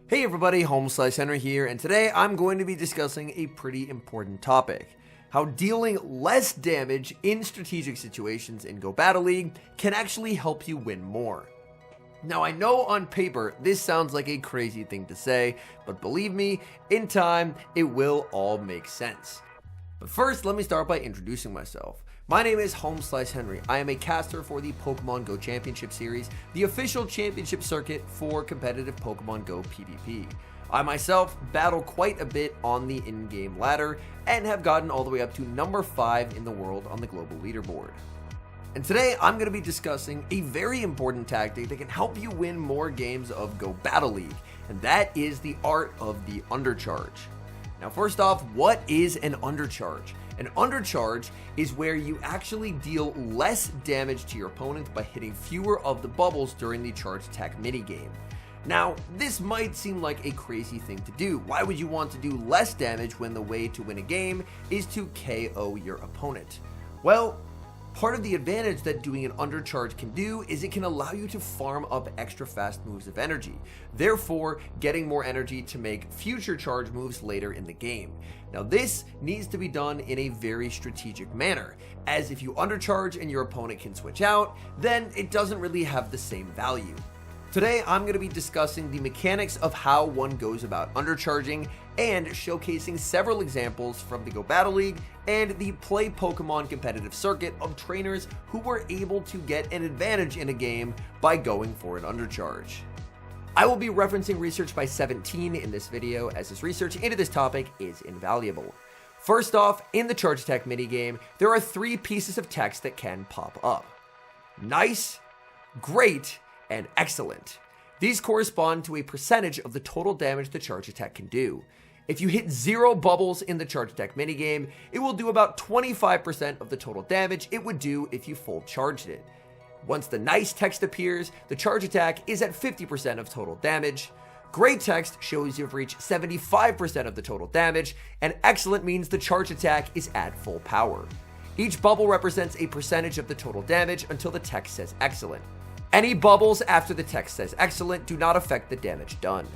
Hey everybody, Henry here, and today I'm going to be discussing a pretty important topic. How dealing less damage in strategic situations in Go Battle League can actually help you win more. Now I know on paper this sounds like a crazy thing to say, but believe me, in time it will all make sense. But first, let me start by introducing myself. My name is Henry. I am a caster for the Pokémon GO Championship Series, the official championship circuit for competitive Pokémon GO PvP. I myself battle quite a bit on the in-game ladder and have gotten all the way up to number 5 in the world on the global leaderboard. And today I'm going to be discussing a very important tactic that can help you win more games of Go Battle League, and that is the art of the undercharge. Now first off, what is an undercharge? An undercharge is where you actually deal less damage to your opponent by hitting fewer of the bubbles during the charge attack minigame. Now, this might seem like a crazy thing to do. Why would you want to do less damage when the way to win a game is to KO your opponent? Well, part of the advantage that doing an undercharge can do is it can allow you to farm up extra fast moves of energy, therefore getting more energy to make future charge moves later in the game. Now this needs to be done in a very strategic manner, as if you undercharge and your opponent can switch out, then it doesn't really have the same value. Today I'm going to be discussing the mechanics of how one goes about undercharging and showcasing several examples from the Go Battle League and the Play Pokemon competitive circuit of trainers who were able to get an advantage in a game by going for an undercharge. I will be referencing research by 17 in this video, as this research into this topic is invaluable. First off, in the charge attack minigame, there are 3 pieces of text that can pop up: nice, great, and excellent. These correspond to a percentage of the total damage the charge attack can do. If you hit 0 bubbles in the charge attack minigame, it will do about 25% of the total damage it would do if you full charged it. Once the nice text appears, the charge attack is at 50% of total damage. Great text shows you've reached 75% of the total damage, and excellent means the charge attack is at full power. Each bubble represents a percentage of the total damage until the text says excellent. Any bubbles after the text says excellent do not affect the damage done.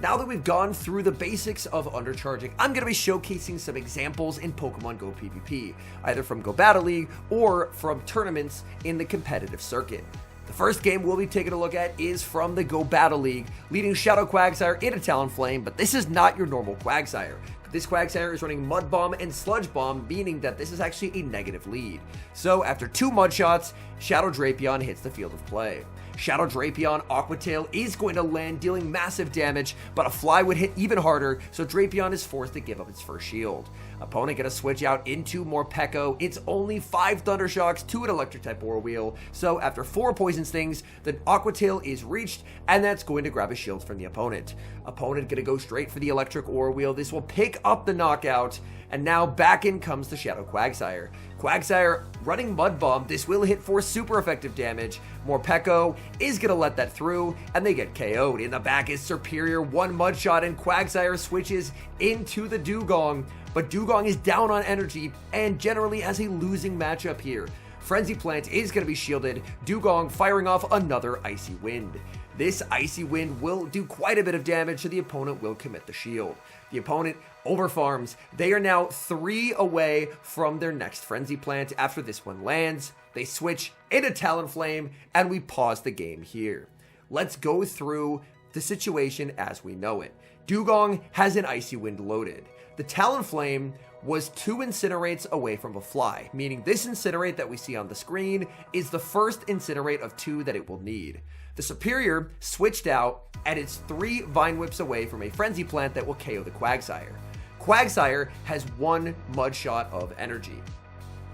Now that we've gone through the basics of undercharging, I'm going to be showcasing some examples in Pokemon GO PvP, either from Go Battle League or from tournaments in the competitive circuit. The first game we'll be taking a look at is from the Go Battle League, leading Shadow Quagsire into Talonflame, but this is not your normal Quagsire. This Quagsire is running Mud Bomb and Sludge Bomb, meaning that this is actually a negative lead. So after 2 Mud Shots, Shadow Drapion hits the field of play. Shadow Drapion Aqua Tail is going to land, dealing massive damage, but a Fly would hit even harder, so Drapion is forced to give up its first shield. Opponent gonna switch out into Morpeko. It's only 5 Thunder Shocks to an Electric type Aura Wheel, so after 4 Poison Stings, the Aqua Tail is reached, and that's going to grab a shield from the opponent. Opponent gonna go straight for the Electric Aura Wheel. This will pick up the knockout, and now back in comes the Shadow Quagsire. Quagsire running Mud Bomb. This will hit for super effective damage. Morpeko is going to let that through, and they get KO'd. In the back is Superior, 1 Mud Shot, and Quagsire switches into the Dugong. But Dugong is down on energy and generally has a losing matchup here. Frenzy Plant is going to be shielded. Dugong firing off another Icy Wind. This Icy Wind will do quite a bit of damage, so the opponent will commit the shield. The opponent overfarms. They are now 3 away from their next Frenzy Plant after this one lands. They switch into Talonflame, and we pause the game here. Let's go through the situation as we know it. Dugong has an Icy Wind loaded. The Talonflame was 2 Incinerates away from a Fly, meaning this Incinerate that we see on the screen is the first Incinerate of 2 that it will need. The Superior switched out, and it's 3 Vine Whips away from a Frenzy Plant that will KO the Quagsire. Quagsire has 1 Mud Shot of energy.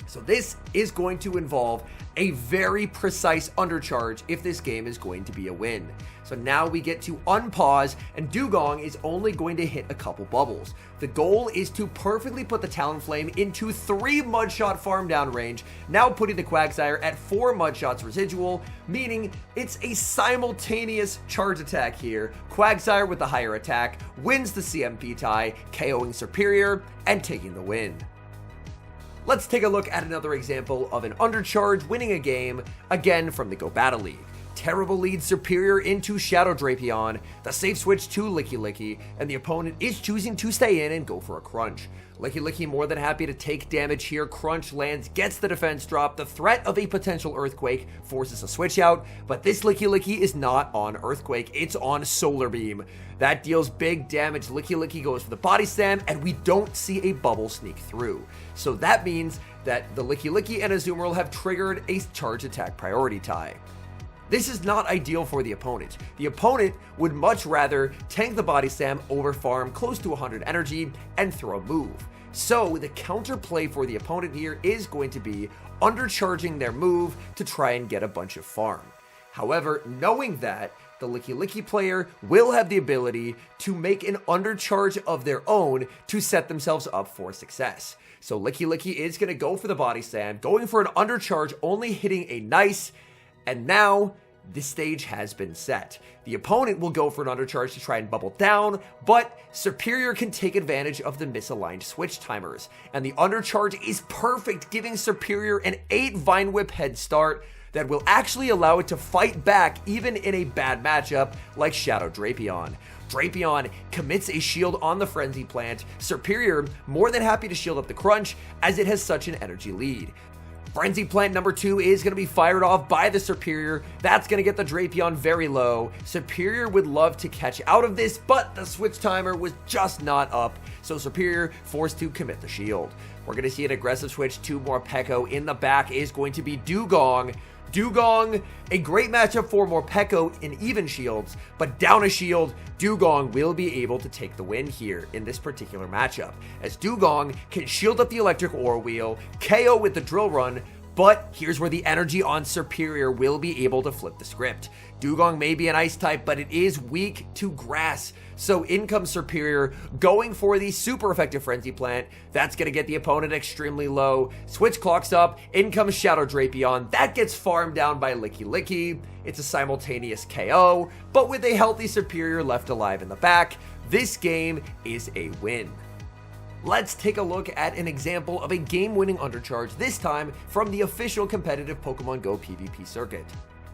So this is going to involve a very precise undercharge if this game is going to be a win. So now we get to unpause, and Dugong is only going to hit a couple bubbles. The goal is to perfectly put the Talonflame into 3 Mud Shot farm down range, now putting the Quagsire at 4 Mud Shots residual, meaning it's a simultaneous charge attack here. Quagsire with the higher attack wins the CMP tie, KOing Superior and taking the win. Let's take a look at another example of an undercharge winning a game, again from the Go Battle League. Terrible leads Superior into Shadow Drapion, the safe switch to Lickitung, and the opponent is choosing to stay in and go for a crunch. Lickitung more than happy to take damage here. Crunch lands, gets the defense drop. The threat of a potential Earthquake forces a switch out, but this Lickitung is not on Earthquake, it's on Solar Beam. That deals big damage. Lickitung goes for the body slam, and we don't see a bubble sneak through. So that means that the Lickitung and Azumarill have triggered a charge attack priority tie. This is not ideal for the opponent. The opponent would much rather tank the body slam, overfarm close to 100 energy, and throw a move. So the counterplay for the opponent here is going to be undercharging their move to try and get a bunch of farm. However, knowing that, the Lickitung player will have the ability to make an undercharge of their own to set themselves up for success. So Lickitung is going to go for the body slam, going for an undercharge, only hitting a nice. And now, the stage has been set. The opponent will go for an undercharge to try and bubble down, but Superior can take advantage of the misaligned switch timers. And the undercharge is perfect, giving Superior an 8 Vine Whip head start that will actually allow it to fight back even in a bad matchup like Shadow Drapion. Drapion commits a shield on the Frenzy Plant. Superior more than happy to shield up the Crunch as it has such an energy lead. Frenzy Plant number 2 is going to be fired off by the Superior. That's going to get the Drapion very low. Superior would love to catch out of this, but the switch timer was just not up, so Superior forced to commit the shield. We're going to see an aggressive switch to Morpeko. In the back is going to be Dugong. Dugong, a great matchup for Morpeko in even shields, but down a shield, Dugong will be able to take the win here in this particular matchup, as Dugong can shield up the electric ore wheel, KO with the drill run, but here's where the energy on Superior will be able to flip the script. Dugong may be an ice type, but it is weak to grass. So in comes Superior, going for the super effective Frenzy Plant. That's going to get the opponent extremely low. Switch clocks up, in comes Shadow Drapion. That gets farmed down by Lickitung. It's a simultaneous KO, but with a healthy Superior left alive in the back, this game is a win. Let's take a look at an example of a game-winning undercharge, this time from the official competitive Pokemon GO PvP circuit.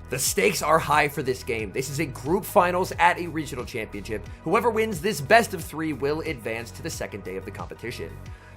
The stakes are high for this game. This is a group finals at a regional championship. Whoever wins this best of 3 will advance to the second day of the competition.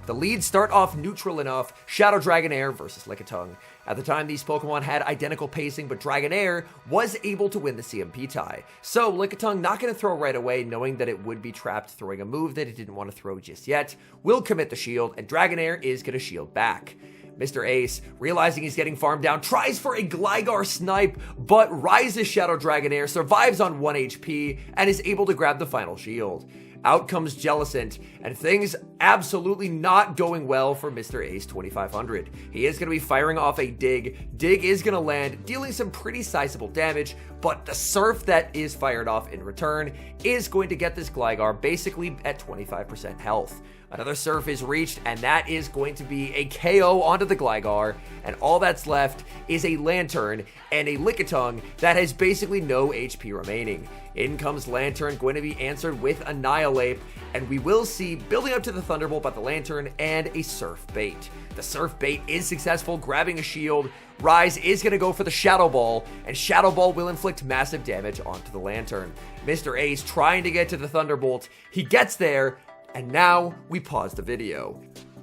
The leads start off neutral enough, Shadow Dragonair versus Lickitung. At the time, these Pokemon had identical pacing, but Dragonair was able to win the CMP tie. So Lickitung, not going to throw right away, knowing that it would be trapped throwing a move that it didn't want to throw just yet, will commit the shield, and Dragonair is going to shield back. Mr. Ace, realizing he's getting farmed down, tries for a Gligar snipe, but rises Shadow Dragonair, survives on 1 HP, and is able to grab the final shield. Out comes Jellicent, and things absolutely not going well for Mr. Ace 2500. He is going to be firing off a Dig. Dig is going to land, dealing some pretty sizable damage, but the Surf that is fired off in return is going to get this Gligar basically at 25% health. Another Surf is reached, and that is going to be a KO onto the Gligar, and all that's left is a Lantern and a Lickitung that has basically no HP remaining. In comes Lantern, going to be answered with Annihilate, and we will see building up to the Thunderbolt by the Lantern and a Surf Bait. The Surf Bait is successful, grabbing a shield. Rise is going to go for the Shadow Ball, and Shadow Ball will inflict massive damage onto the Lantern. Mr. Ace trying to get to the Thunderbolt. He gets there, and now we pause the video.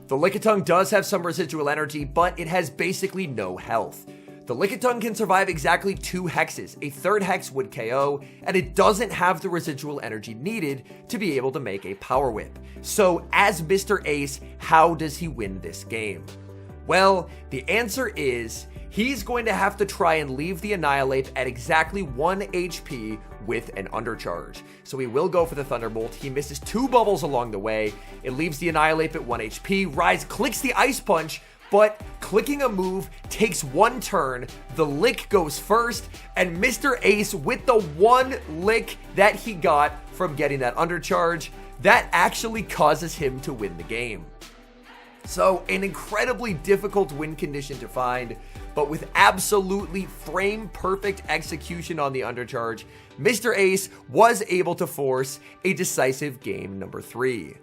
The Lickitung does have some residual energy, but it has basically no health. The Lickitung can survive exactly 2 hexes. A third hex would KO, and it doesn't have the residual energy needed to be able to make a Power Whip. So as Mr. Ace, how does he win this game? Well, the answer is he's going to have to try and leave the Annihilate at exactly 1 HP with an undercharge. So he will go for the Thunderbolt. He misses 2 bubbles along the way. It leaves the Annihilate at 1 HP. Rise clicks the Ice Punch, but clicking a move takes 1 turn. The lick goes first, and Mr. Ace, with the 1 lick that he got from getting that undercharge, that actually causes him to win the game. So an incredibly difficult win condition to find, but with absolutely frame-perfect execution on the undercharge, Mr. Ace was able to force a decisive game number 3.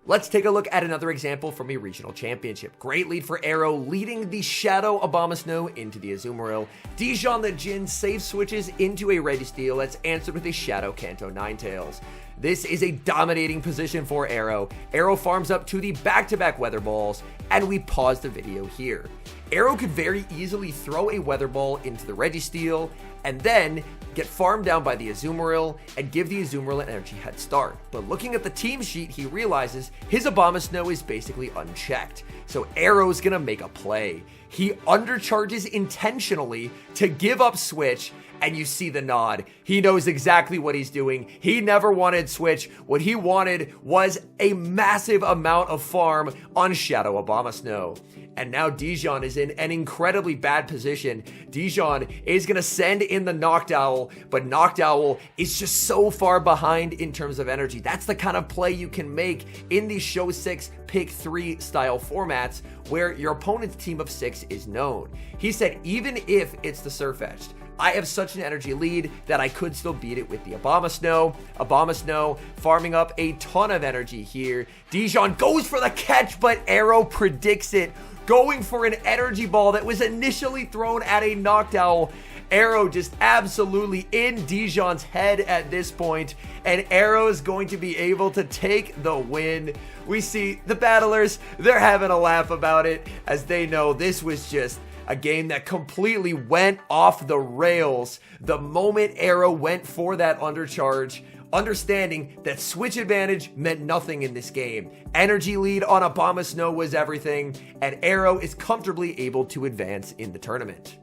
Let's take a look at another example from a regional championship. Great lead for Arrow, leading the Shadow Obamasnow into the Azumarill. Dijon the Jin safe switches into a Registeel that's answered with a Shadow Kanto Ninetales. This is a dominating position for Arrow. Arrow farms up to the back-to-back Weather Balls, and we pause the video here. Arrow could very easily throw a Weather Ball into the Registeel, and then get farmed down by the Azumarill and give the Azumarill an energy head start. But looking at the team sheet, he realizes his Obamasnow is basically unchecked. So Arrow's gonna make a play. He undercharges intentionally to give up switch, and you see the nod. He knows exactly what he's doing. He never wanted switch. What he wanted was a massive amount of farm on Shadow Obamasnow. And now Dijon is in an incredibly bad position. Dijon is going to send in the Noctowl, but Noctowl is just so far behind in terms of energy. That's the kind of play you can make in these Show 6, Pick 3 style formats where your opponent's team of 6 is known. He said, even if it's the Surfetched, I have such an energy lead that I could still beat it with the Obamasnow. Obamasnow farming up a ton of energy here. Dijon goes for the catch, but Arrow predicts it, going for an energy ball that was initially thrown at a Noctowl. Arrow just absolutely in Dijon's head at this point, and Arrow is going to be able to take the win. We see the battlers, they're having a laugh about it as they know this was just a game that completely went off the rails the moment Arrow went for that undercharge, understanding that switch advantage meant nothing in this game. Energy lead on Obamasnow was everything, and Arrow is comfortably able to advance in the tournament.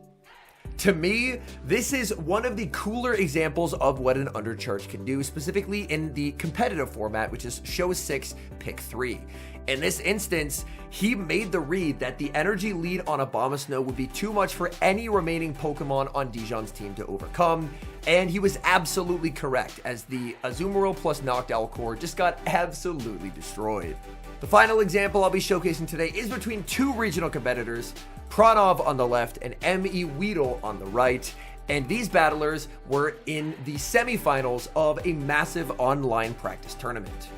To me, this is one of the cooler examples of what an undercharge can do, specifically in the competitive format, which is Show 6, Pick 3. In this instance, he made the read that the energy lead on Obamasnow would be too much for any remaining Pokemon on Dijon's team to overcome, and he was absolutely correct, as the Azumarill plus Noctowl core just got absolutely destroyed. The final example I'll be showcasing today is between two regional competitors, Pranov on the left and M.E. Weedle on the right. And these battlers were in the semifinals of a massive online practice tournament.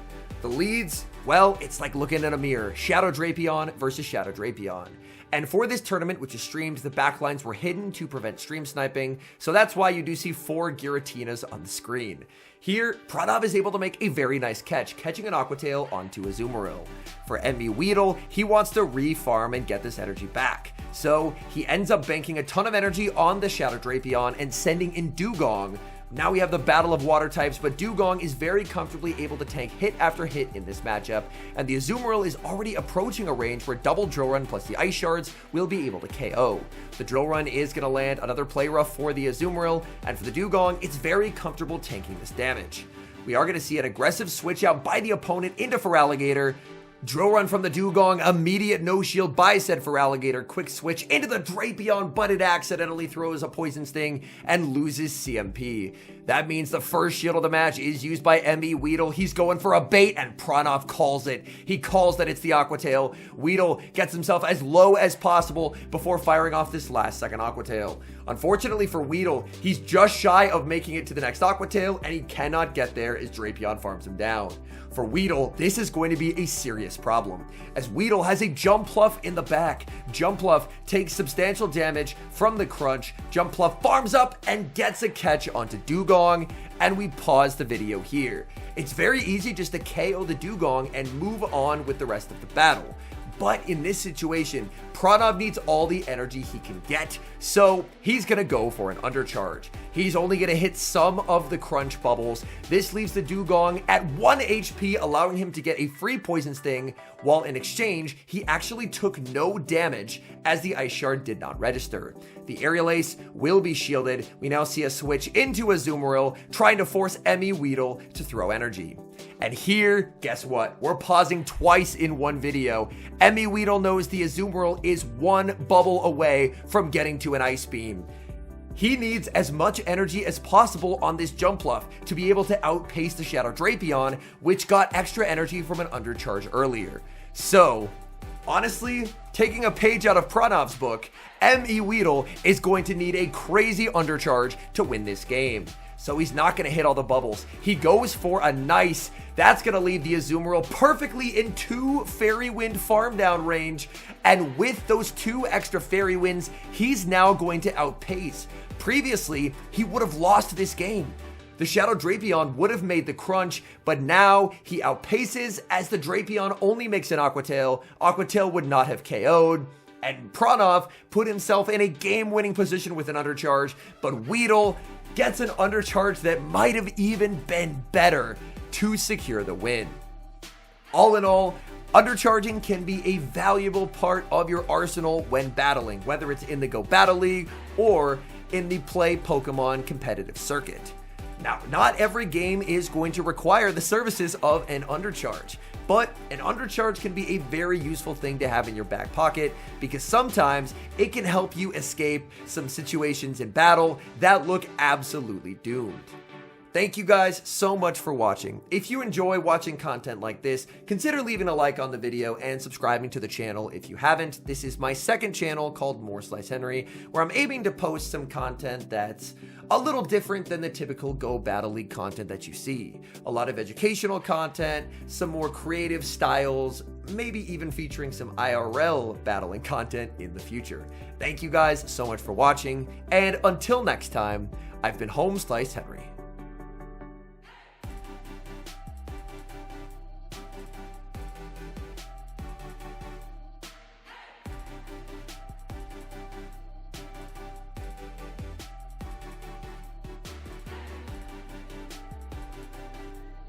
The leads, well, it's like looking in a mirror. Shadow Drapion versus Shadow Drapion. And for this tournament, which is streamed, the backlines were hidden to prevent stream sniping, so that's why you do see 4 Giratinas on the screen. Here, Pranov is able to make a very nice catch, catching an Aqua Tail onto a Azumarill. For M.E. Weedle, he wants to re-farm and get this energy back. So he ends up banking a ton of energy on the Shadow Drapion and sending in Dugong. Now we have the battle of water types, but Dugong is very comfortably able to tank hit after hit in this matchup, and the Azumarill is already approaching a range where double Drill Run plus the Ice Shards will be able to KO. The Drill Run is going to land another Play Rough for the Azumarill, and for the Dugong, it's very comfortable tanking this damage. We are going to see an aggressive switch out by the opponent into Feraligatr. Drill Run from the Dugong, immediate no shield by said Feraligatr, quick switch into the Drapion, but it accidentally throws a Poison Sting and loses CMP. That means the first shield of the match is used by M.E. Weedle. He's going for a bait, and Pranov calls it. He calls that it's the Aqua Tail. Weedle gets himself as low as possible before firing off this last second Aqua Tail. Unfortunately for Weedle, he's just shy of making it to the next Aqua Tail, and he cannot get there as Drapion farms him down. For Weedle, this is going to be a serious problem, as Weedle has a Jumpluff in the back. Jumpluff takes substantial damage from the crunch. Jumpluff farms up and gets a catch onto Dugong, and we pause the video here. It's very easy just to KO the Dugong and move on with the rest of the battle. But in this situation, Pranov needs all the energy he can get, so he's going to go for an undercharge. He's only going to hit some of the crunch bubbles. This leaves the Dugong at 1 HP, allowing him to get a free Poison Sting, while in exchange, he actually took no damage as the Ice Shard did not register. The Aerial Ace will be shielded. We now see a switch into a Azumarill, trying to force M.E. Weedle to throw energy. And here, guess what? We're pausing twice in one video. M.E. Weedle knows the Azumarill is 1 bubble away from getting to an Ice Beam. He needs as much energy as possible on this Jumpluff to be able to outpace the Shadow Drapion, which got extra energy from an undercharge earlier. So, honestly, taking a page out of Pranov's book, M.E. Weedle is going to need a crazy undercharge to win this game. so he's not going to hit all the bubbles. He goes for a nice, that's going to leave the Azumarill perfectly in 2 Fairy Wind farm down range, and with those 2 extra Fairy Winds, he's now going to outpace. Previously, he would have lost this game. The Shadow Drapion would have made the crunch, but now he outpaces as the Drapion only makes an Aqua Tail. Aqua Tail would not have KO'd, and Pranav put himself in a game-winning position with an undercharge, but Weedle gets an undercharge that might have even been better to secure the win. All in all, undercharging can be a valuable part of your arsenal when battling, whether it's in the Go Battle League or in the Play Pokemon competitive circuit. Now, not every game is going to require the services of an undercharge, but an undercharge can be a very useful thing to have in your back pocket because sometimes it can help you escape some situations in battle that look absolutely doomed. Thank you guys so much for watching. If you enjoy watching content like this, consider leaving a like on the video and subscribing to the channel if you haven't. This is my second channel called More Slice Henry, where I'm aiming to post some content that's a little different than the typical Go Battle League content that you see. A lot of educational content, some more creative styles, maybe even featuring some IRL battling content in the future. Thank you guys so much for watching, and until next time, I've been Home Slice Henry.